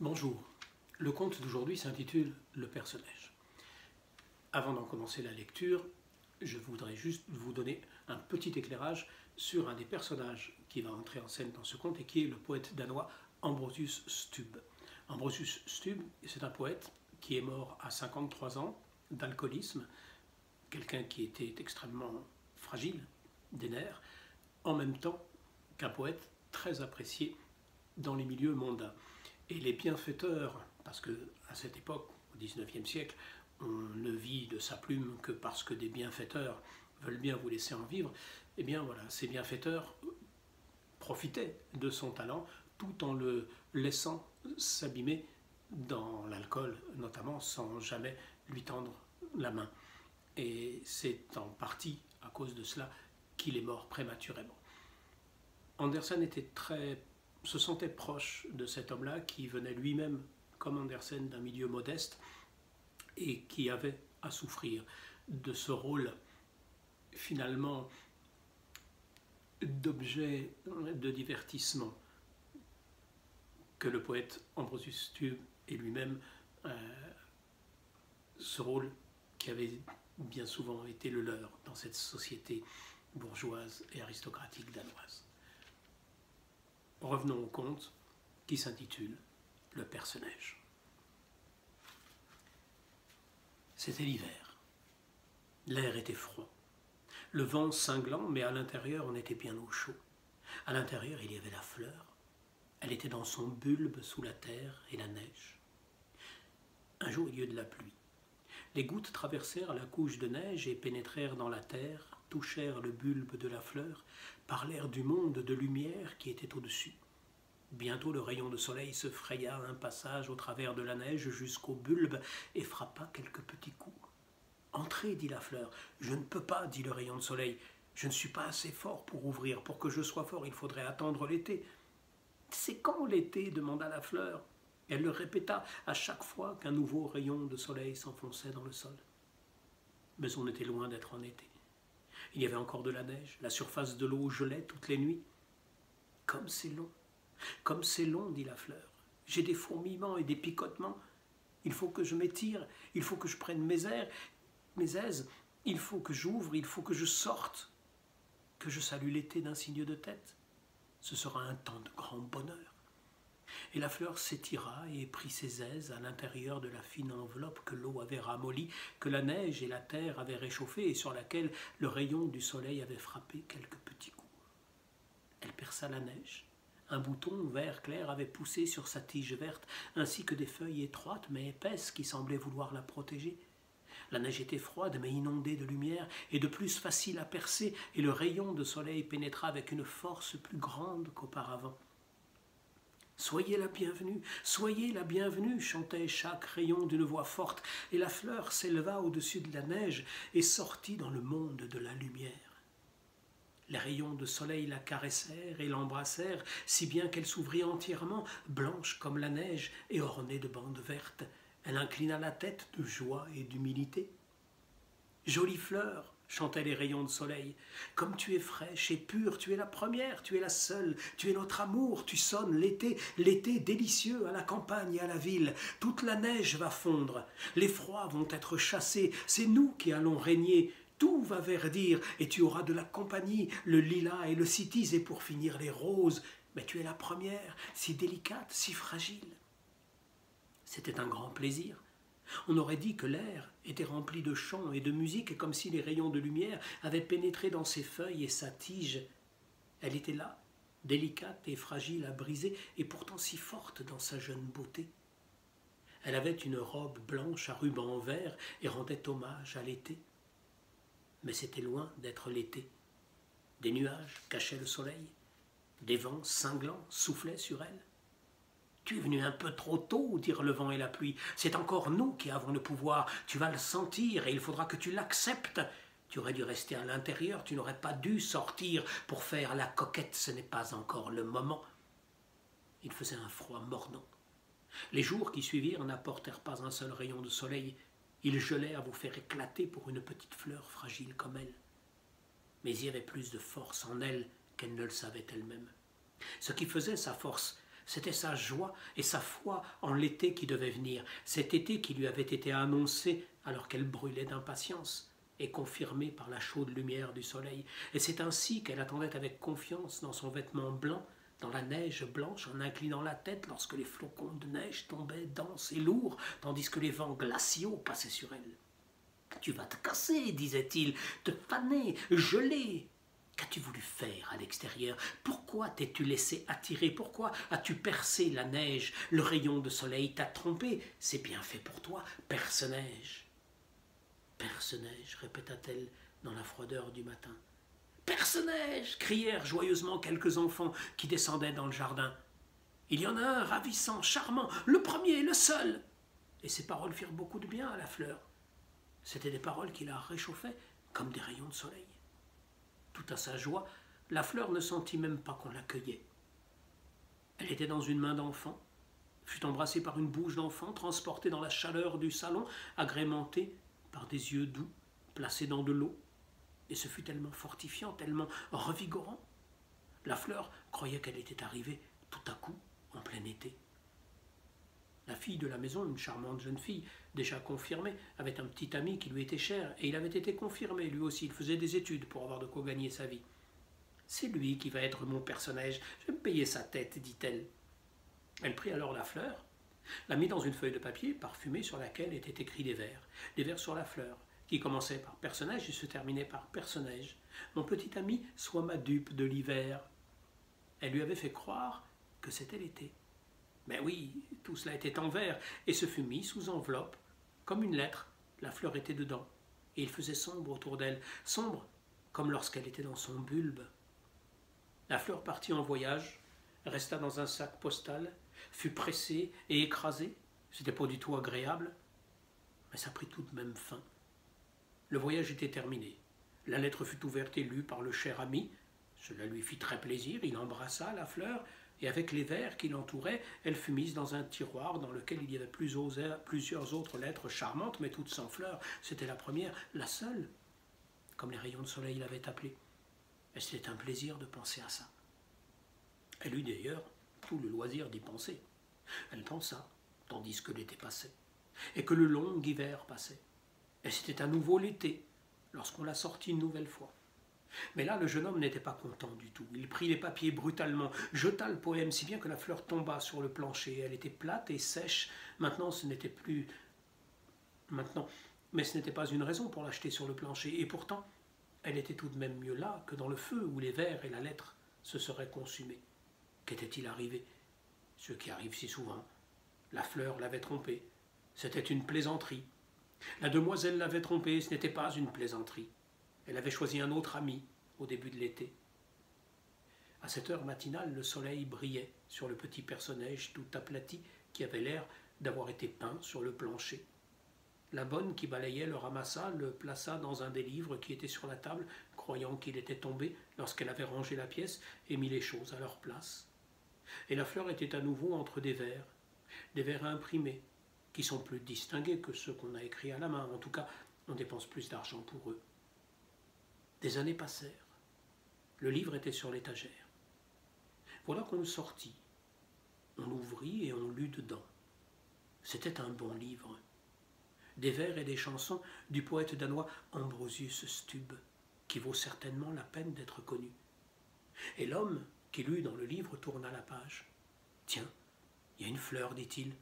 Bonjour, le conte d'aujourd'hui s'intitule « Le Perce-Neige ». Avant d'en commencer la lecture, je voudrais juste vous donner un petit éclairage sur un des personnages qui va entrer en scène dans ce conte et qui est le poète danois Ambrosius Stubb. Ambrosius Stubb, c'est un poète qui est mort à 53 ans d'alcoolisme, quelqu'un qui était extrêmement fragile des nerfs, en même temps qu'un poète très apprécié dans les milieux mondains. Et les bienfaiteurs, parce qu'à cette époque, au XIXe siècle, on ne vit de sa plume que parce que des bienfaiteurs veulent bien vous laisser en vivre, eh bien voilà, ces bienfaiteurs profitaient de son talent tout en le laissant s'abîmer dans l'alcool, notamment sans jamais lui tendre la main. Et c'est en partie à cause de cela qu'il est mort prématurément. Andersen se sentait proche de cet homme-là qui venait lui-même, comme Andersen, d'un milieu modeste et qui avait à souffrir de ce rôle finalement d'objet de divertissement que le poète Ambrosius Stubb et lui-même, ce rôle qui avait bien souvent été le leur dans cette société bourgeoise et aristocratique danoise. Revenons au conte qui s'intitule « Le Perce-Neige ». C'était l'hiver. L'air était froid. Le vent cinglant, mais à l'intérieur on était bien au chaud. À l'intérieur il y avait la fleur. Elle était dans son bulbe sous la terre et la neige. Un jour il y eut de la pluie. Les gouttes traversèrent la couche de neige et pénétrèrent dans la terre, touchèrent le bulbe de la fleur, parlèrent du monde de lumière qui était au-dessus. Bientôt le rayon de soleil se fraya un passage au travers de la neige jusqu'au bulbe et frappa quelques petits coups. « Entrez, dit la fleur. « Je ne peux pas, dit le rayon de soleil. Je ne suis pas assez fort pour ouvrir. Pour que je sois fort, il faudrait attendre l'été. »« C'est quand l'été » demanda la fleur. Elle le répéta à chaque fois qu'un nouveau rayon de soleil s'enfonçait dans le sol. Mais on était loin d'être en été. Il y avait encore de la neige, la surface de l'eau gelait toutes les nuits. « Comme c'est long, comme c'est long, dit la fleur. J'ai des fourmillements et des picotements. Il faut que je m'étire, il faut que je prenne mes aises, il faut que j'ouvre, il faut que je sorte, que je salue l'été d'un signe de tête. Ce sera un temps de grand bonheur. » Et la fleur s'étira et prit ses aises à l'intérieur de la fine enveloppe que l'eau avait ramollie, que la neige et la terre avaient réchauffée et sur laquelle le rayon du soleil avait frappé quelques petits coups. Elle perça la neige. Un bouton vert clair avait poussé sur sa tige verte, ainsi que des feuilles étroites mais épaisses qui semblaient vouloir la protéger. La neige était froide mais inondée de lumière et de plus facile à percer, et le rayon de soleil pénétra avec une force plus grande qu'auparavant. « Soyez la bienvenue » chantait chaque rayon d'une voix forte, et la fleur s'éleva au-dessus de la neige et sortit dans le monde de la lumière. Les rayons de soleil la caressèrent et l'embrassèrent, si bien qu'elle s'ouvrit entièrement, blanche comme la neige et ornée de bandes vertes. Elle inclina la tête de joie et d'humilité. « Jolie fleur !» chantaient les rayons de soleil. « Comme tu es fraîche et pure, tu es la première, tu es la seule, tu es notre amour, tu sonnes l'été, l'été délicieux à la campagne et à la ville. Toute la neige va fondre, les froids vont être chassés, c'est nous qui allons régner. Tout va verdir et tu auras de la compagnie, le lilas et le cytis et pour finir les roses. Mais tu es la première, si délicate, si fragile. » C'était un grand plaisir. On aurait dit que l'air était rempli de chants et de musique, comme si les rayons de lumière avaient pénétré dans ses feuilles et sa tige. Elle était là, délicate et fragile à briser, et pourtant si forte dans sa jeune beauté. Elle avait une robe blanche à rubans verts et rendait hommage à l'été. Mais c'était loin d'être l'été. Des nuages cachaient le soleil, des vents cinglants soufflaient sur elle. « Tu es venu un peu trop tôt, dirent le vent et la pluie. C'est encore nous qui avons le pouvoir. Tu vas le sentir et il faudra que tu l'acceptes. Tu aurais dû rester à l'intérieur, tu n'aurais pas dû sortir pour faire la coquette, ce n'est pas encore le moment. » Il faisait un froid mordant. Les jours qui suivirent n'apportèrent pas un seul rayon de soleil. Il gelait à vous faire éclater pour une petite fleur fragile comme elle. Mais il y avait plus de force en elle qu'elle ne le savait elle-même. Ce qui faisait sa force, C'était sa joie et sa foi en l'été qui devait venir, cet été qui lui avait été annoncé alors qu'elle brûlait d'impatience et confirmé par la chaude lumière du soleil. Et c'est ainsi qu'elle attendait avec confiance dans son vêtement blanc, dans la neige blanche, en inclinant la tête lorsque les flocons de neige tombaient denses et lourds, tandis que les vents glaciaux passaient sur elle. « Tu vas te casser, disait-il, te faner, geler. Qu'as-tu voulu faire à l'extérieur? Pourquoi t'es-tu laissé attirer? Pourquoi as-tu percé la neige? Le rayon de soleil t'a trompé. C'est bien fait pour toi, perce-neige. » Perce-neige, répéta-t-elle dans la froideur du matin. Perce-neige, crièrent joyeusement quelques enfants qui descendaient dans le jardin. Il y en a un ravissant, charmant, le premier, le seul. Et ces paroles firent beaucoup de bien à la fleur. C'étaient des paroles qui la réchauffaient comme des rayons de soleil. Tout à sa joie, la fleur ne sentit même pas qu'on l'accueillait. Elle était dans une main d'enfant, fut embrassée par une bouche d'enfant, transportée dans la chaleur du salon, agrémentée par des yeux doux, placés dans de l'eau. Et ce fut tellement fortifiant, tellement revigorant. La fleur croyait qu'elle était arrivée tout à coup, en plein été. La fille de la maison, une charmante jeune fille, déjà confirmée, avait un petit ami qui lui était cher, et il avait été confirmé, lui aussi, il faisait des études pour avoir de quoi gagner sa vie. « C'est lui qui va être mon personnage, je vais me payer sa tête, dit-elle. Elle prit alors la fleur, la mit dans une feuille de papier parfumée sur laquelle étaient écrits des vers sur la fleur, qui commençaient par personnage et se terminaient par personnage. Mon petit ami, sois ma dupe de l'hiver. Elle lui avait fait croire que c'était l'été. Mais oui, tout cela était en verre, et se fut mis sous enveloppe, comme une lettre. La fleur était dedans, et il faisait sombre autour d'elle, sombre comme lorsqu'elle était dans son bulbe. La fleur partit en voyage, resta dans un sac postal, fut pressée et écrasée. C'était pas du tout agréable, mais ça prit tout de même fin. Le voyage était terminé. La lettre fut ouverte et lue par le cher ami. Cela lui fit très plaisir, il embrassa la fleur, et avec les vers qui l'entouraient, elle fut mise dans un tiroir dans lequel il y avait plusieurs autres lettres charmantes, mais toutes sans fleurs. C'était la première, la seule, comme les rayons de soleil l'avaient appelée. Et c'était un plaisir de penser à ça. Elle eut d'ailleurs tout le loisir d'y penser. Elle pensa, tandis que l'été passait, et que le long hiver passait. Et c'était à nouveau l'été, lorsqu'on la sortit une nouvelle fois. Mais là, le jeune homme n'était pas content du tout. Il prit les papiers brutalement, jeta le poème, si bien que la fleur tomba sur le plancher. Elle était plate et sèche. Maintenant, ce n'était plus... Maintenant, mais ce n'était pas une raison pour l'acheter sur le plancher. Et pourtant, elle était tout de même mieux là que dans le feu où les vers et la lettre se seraient consumés. Qu'était-il arrivé? Ce qui arrive si souvent. La fleur l'avait trompé. C'était une plaisanterie. La demoiselle l'avait trompé. Ce n'était pas une plaisanterie. Elle avait choisi un autre ami au début de l'été. À cette heure matinale, le soleil brillait sur le petit personnage tout aplati qui avait l'air d'avoir été peint sur le plancher. La bonne qui balayait le ramassa, le plaça dans un des livres qui était sur la table, croyant qu'il était tombé lorsqu'elle avait rangé la pièce et mis les choses à leur place. Et la fleur était à nouveau entre des vers imprimés, qui sont plus distingués que ceux qu'on a écrits à la main. En tout cas, on dépense plus d'argent pour eux. Des années passèrent. Le livre était sur l'étagère. Voilà qu'on le sortit. On l'ouvrit et on lut dedans. C'était un bon livre. Des vers et des chansons du poète danois Ambrosius Stubb, qui vaut certainement la peine d'être connu. Et l'homme qui lut dans le livre tourna la page. « Tiens, il y a une fleur, dit-il,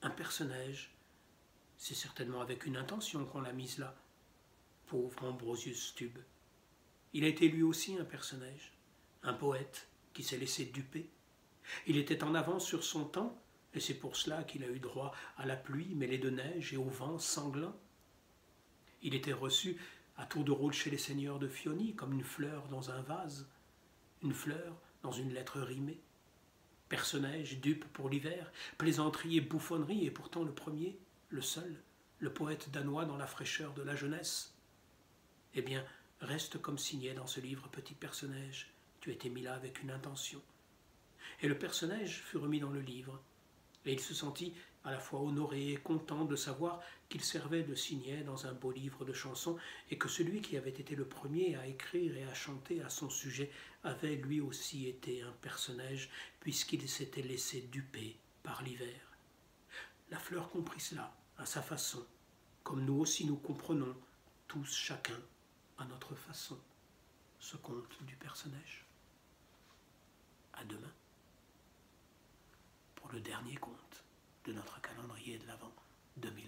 un personnage. C'est certainement avec une intention qu'on l'a mise là. Pauvre Ambrosius Stubb. Il a été lui aussi un personnage, un poète qui s'est laissé duper. Il était en avance sur son temps, et c'est pour cela qu'il a eu droit à la pluie mêlée de neige et au vent sanglant. Il était reçu à tour de rôle chez les seigneurs de Fioni, comme une fleur dans un vase, une fleur dans une lettre rimée. Personnage dupe pour l'hiver, plaisanterie et bouffonnerie, et pourtant le premier, le seul, le poète danois dans la fraîcheur de la jeunesse. Eh bien, reste comme signé dans ce livre, petit personnage, tu étais mis là avec une intention. Et le personnage fut remis dans le livre. Et il se sentit à la fois honoré et content de savoir qu'il servait de signet dans un beau livre de chansons et que celui qui avait été le premier à écrire et à chanter à son sujet avait lui aussi été un personnage puisqu'il s'était laissé duper par l'hiver. La fleur comprit cela à sa façon, comme nous aussi nous comprenons, tous chacun à notre façon, ce conte du personnage. À demain pour le dernier conte de notre calendrier de l'Avent 2020.